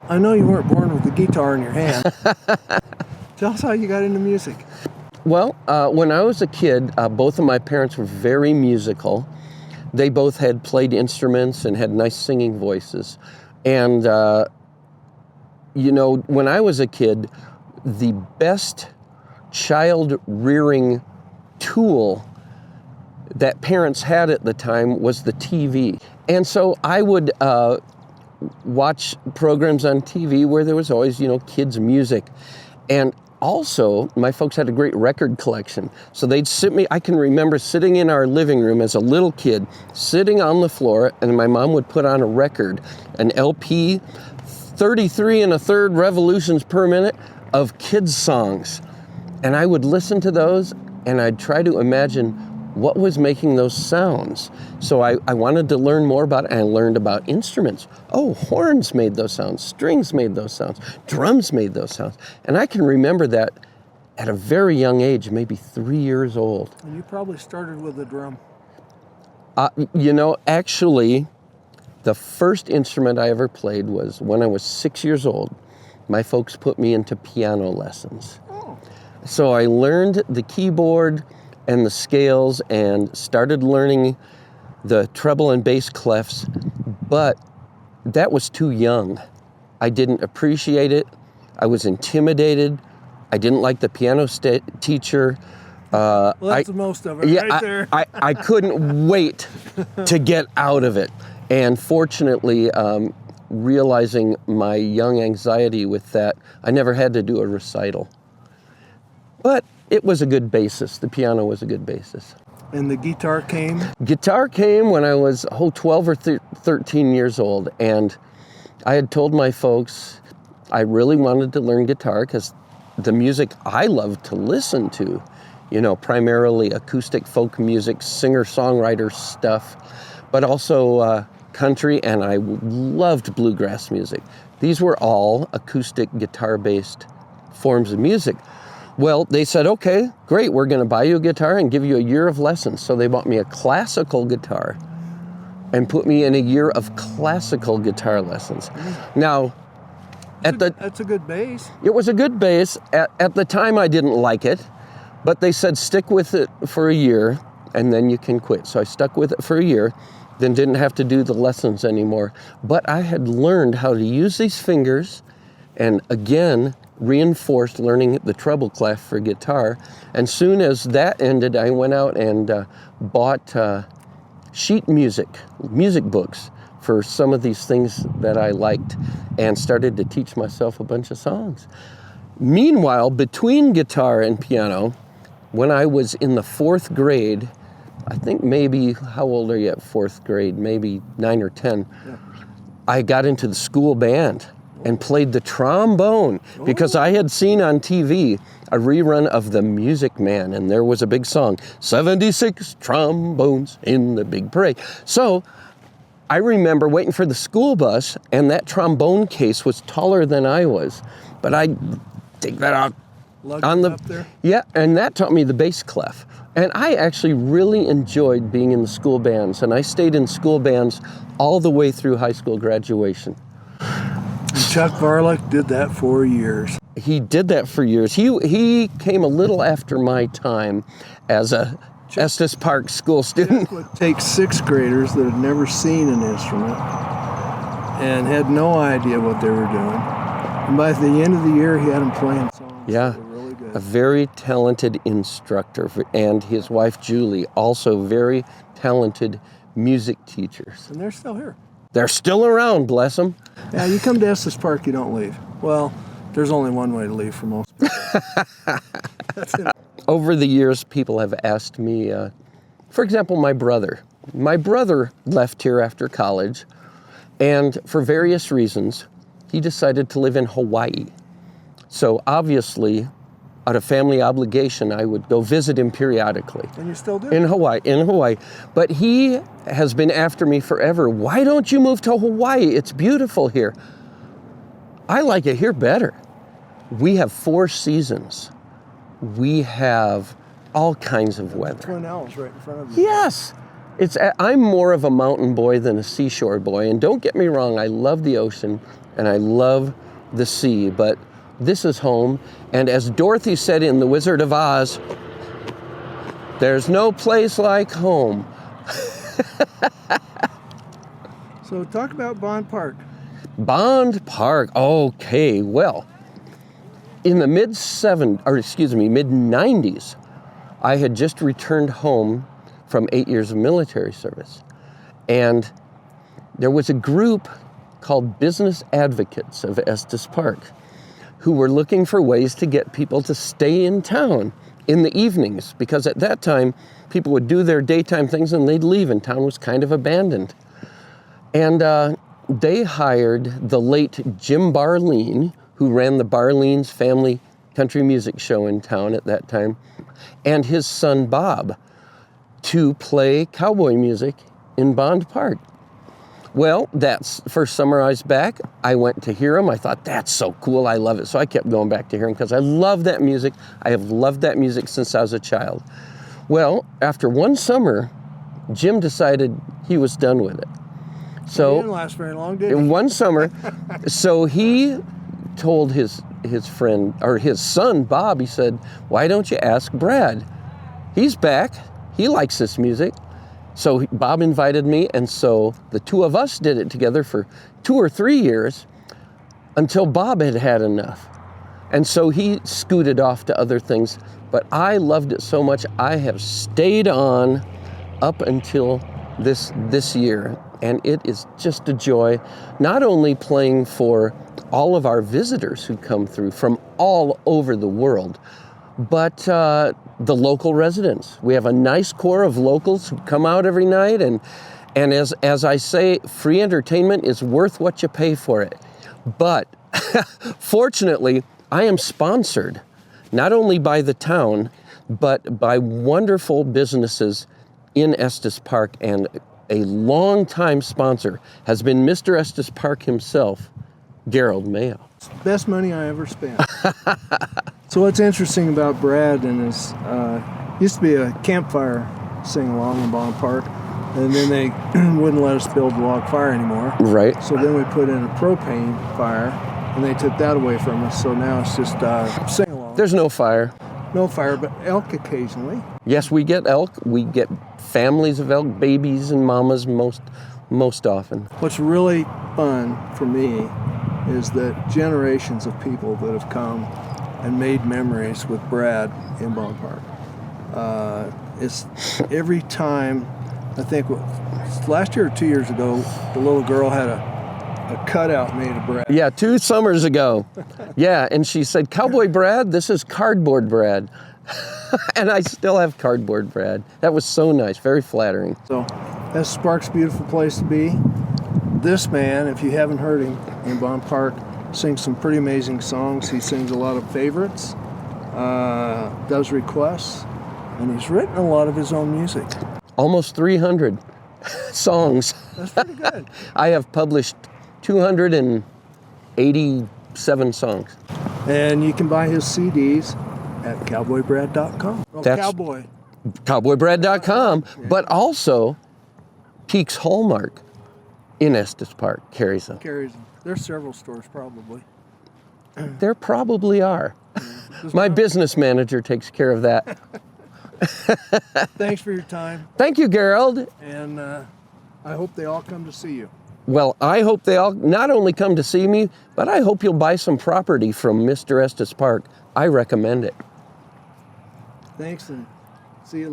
I know you weren't born with a guitar in your hand. Tell us how you got into music. Well, when I was a kid, both of my parents were very musical. They both had played instruments and had nice singing voices. And, when I was a kid, the best child rearing tool that parents had at the time was the TV. And so I would watch programs on TV where there was always, kids' music. And also, my folks had a great record collection. So they'd I can remember sitting in our living room as a little kid, sitting on the floor, and my mom would put on a record, an LP, 33 1/3 revolutions per minute of kids' songs. And I would listen to those, and I'd try to imagine what was making those sounds. So I wanted to learn more about it, and I learned about instruments. Oh, horns made those sounds, strings made those sounds, drums made those sounds. And I can remember that at a very young age, maybe 3 years old. And you probably started with a drum. Actually, the first instrument I ever played was when I was 6 years old. My folks put me into piano lessons. Oh. So I learned the keyboard and the scales and started learning the treble and bass clefs, but that was too young. I didn't appreciate it. I was intimidated. I didn't like the piano teacher. Well, that's the most of it right there. I couldn't wait to get out of it. And fortunately, realizing my young anxiety with that, I never had to do a recital. But it was a good basis. The piano was a good basis. And the guitar came? Guitar came when I was 12 or 13 years old. And I had told my folks I really wanted to learn guitar because the music I loved to listen to, primarily acoustic folk music, singer-songwriter stuff, but also country, and I loved bluegrass music. These were all acoustic guitar-based forms of music. Well, they said, okay, great, we're going to buy you a guitar and give you a year of lessons. So they bought me a classical guitar and put me in a year of classical guitar lessons. Now, that's a good bass. It was a good bass. At the time, I didn't like it, but they said stick with it for a year and then you can quit. So I stuck with it for a year, then didn't have to do the lessons anymore. But I had learned how to use these fingers and again, reinforced learning the treble clef for guitar. And soon as that ended, I went out and bought sheet music books for some of these things that I liked and started to teach myself a bunch of songs. Meanwhile, between guitar and piano, when I was in the 4th grade, I think maybe, how old are you at 4th grade? Maybe 9 or 10. Yeah. I got into the school band and played the trombone because I had seen on TV a rerun of The Music Man, and there was a big song, 76 trombones in the big parade. So I remember waiting for the school bus, and that trombone case was taller than I was, but I'd take that out on the, up there? Yeah, and that taught me the bass clef. And I actually really enjoyed being in the school bands, and I stayed in school bands all the way through high school graduation. And Chuck Varlick did that for years. He did that for years. He came a little after my time as a Estes Park school student. Chuck would take 6th graders that had never seen an instrument and had no idea what they were doing. And by the end of the year, he had them playing songs that were really good. A very talented instructor, and his wife Julie, also very talented music teachers. And they're still here. They're still around, bless them. Yeah, you come to Estes Park, you don't leave. Well, there's only one way to leave for most people. That's it. Over the years, people have asked me, for example, my brother. My brother left here after college, and for various reasons, he decided to live in Hawaii. So obviously, out of family obligation, I would go visit him periodically. And you still do? In Hawaii. But he has been after me forever. Why don't you move to Hawaii? It's beautiful here. I like it here better. We have 4 seasons. We have all kinds of weather. Twin Owls right in front of you. Yes. I'm more of a mountain boy than a seashore boy. And don't get me wrong, I love the ocean and I love the sea, but this is home. And as Dorothy said in The Wizard of Oz, there's no place like home. So talk about Bond Park. Bond Park, okay, well, in the mid-90s, I had just returned home from 8 years of military service. And there was a group called Business Advocates of Estes Park who were looking for ways to get people to stay in town in the evenings, because at that time, people would do their daytime things and they'd leave and town was kind of abandoned. And they hired the late Jim Barleen, who ran the Barleens Family Country Music Show in town at that time, and his son Bob to play cowboy music in Bond Park. Well, that's first summer I was back. I went to hear him. I thought, that's so cool. I love it. So I kept going back to hear him because I love that music. I have loved that music since I was a child. Well, after one summer, Jim decided he was done with it. So It didn't last very long, did it? one summer, so he told his friend, or his son, Bob, he said, why don't you ask Brad? He's back. He likes this music. So Bob invited me, and so the two of us did it together for 2 or 3 years until Bob had had enough. And so he scooted off to other things, but I loved it so much, I have stayed on up until this year. And it is just a joy, not only playing for all of our visitors who come through from all over the world, but the local residents. We have a nice core of locals who come out every night, and as I say, free entertainment is worth what you pay for it. But fortunately, I am sponsored not only by the town, but by wonderful businesses in Estes Park, and a long-time sponsor has been Mr. Estes Park himself, Gerald Mayo. Best money I ever spent. So what's interesting about Brad and his, used to be a campfire sing-along in Bond Park, and then they wouldn't let us build a log fire anymore. Right. So then we put in a propane fire, and they took that away from us, so now it's just sing-along. There's no fire. No fire, but elk occasionally. Yes, we get elk. We get families of elk, babies and mamas most often. What's really fun for me is that generations of people that have come and made memories with Brad in Bond Park. It's every time, I think last year or 2 years ago, the little girl had a cutout made of Brad. Yeah, 2 summers ago. Yeah, and she said, Cowboy Brad, this is cardboard Brad. And I still have cardboard Brad. That was so nice, very flattering. So Estes Park's a beautiful place to be. This man, if you haven't heard him in Bond Park, sings some pretty amazing songs. He sings a lot of favorites, does requests, and he's written a lot of his own music. Almost 300 songs. That's pretty good. I have published 287 songs. And you can buy his CDs at cowboybrad.com. Oh, That's Cowboy. Cowboybrad.com, but also Peaks Hallmark in Estes Park carries them. Carries them. There's several stores probably. There probably are. Yeah. My business manager takes care of that. Thanks for your time. Thank you, Gerald. And I hope they all come to see you. Well, I hope they all not only come to see me, but I hope you'll buy some property from Mr. Estes Park. I recommend it. Thanks, and see you later.